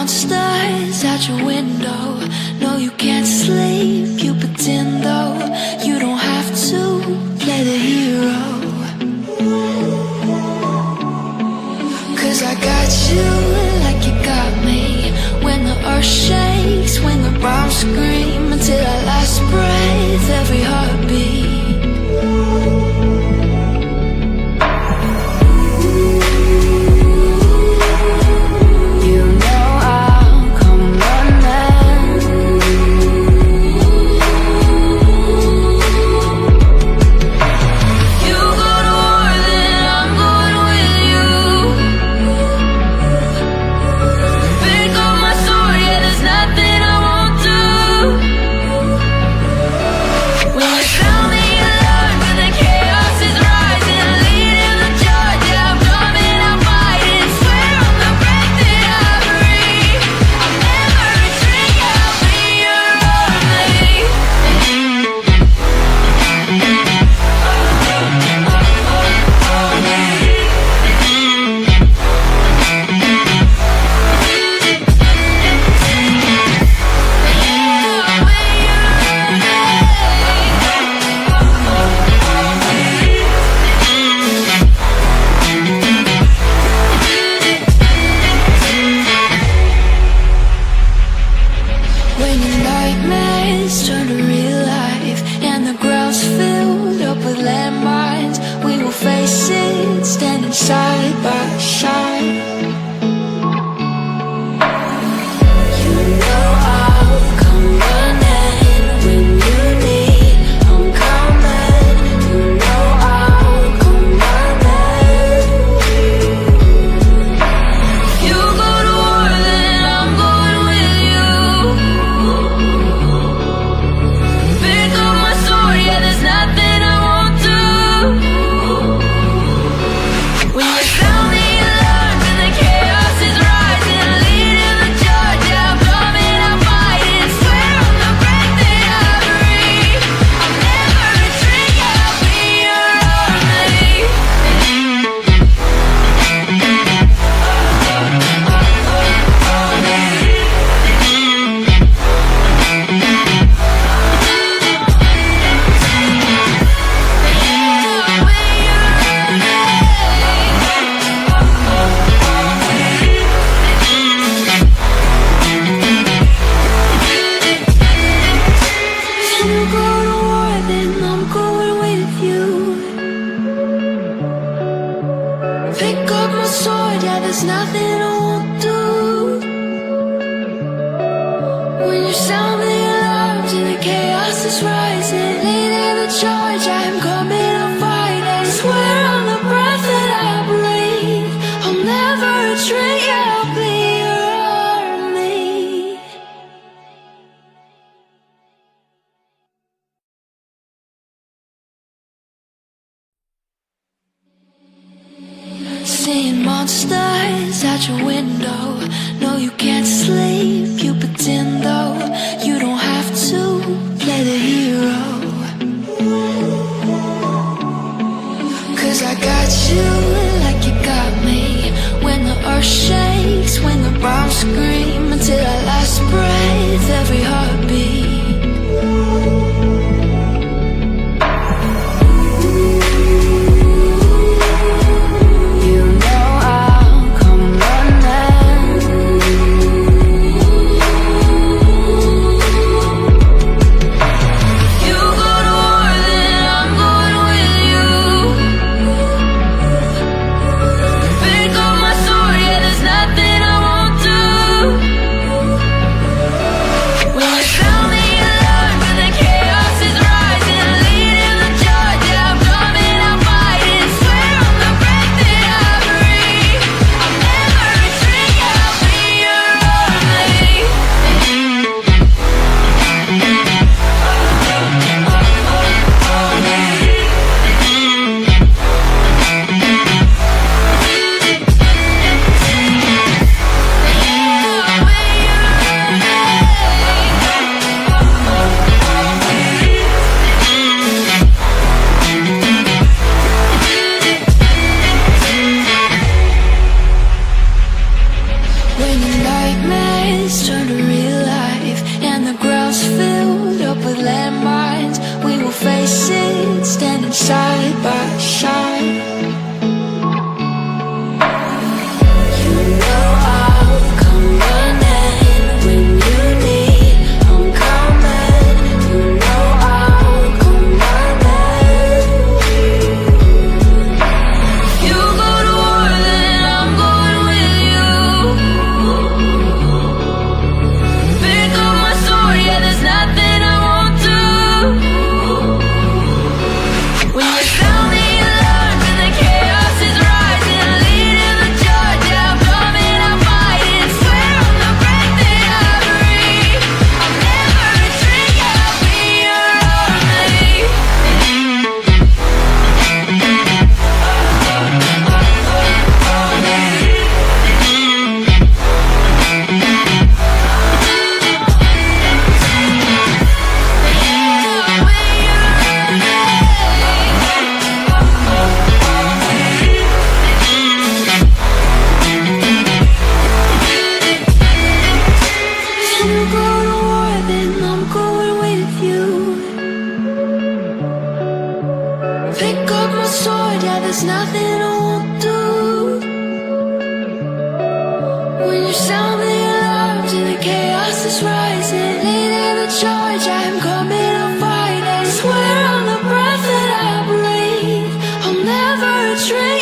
monsters out your window. No, you can't sleep, you pretend though. You don't have to play the hero, 'cause I got you like you got me. When the earth shakes, when the bombs scream, until our last breath, every heartbeat. Seeing monsters out your window. No, you can't sleep, you pretend though. You don't have to play the hero, 'cause I got you like you got me. When the earth shakes, when the bombs scream, until our last breath, every heartbeat. When pick up my sword, yeah, there's nothing I won't do. When you sound the alarms and the chaos is rising, leading the charge, I am coming to fight. I swear on the breath that I breathe, I'll never retreat.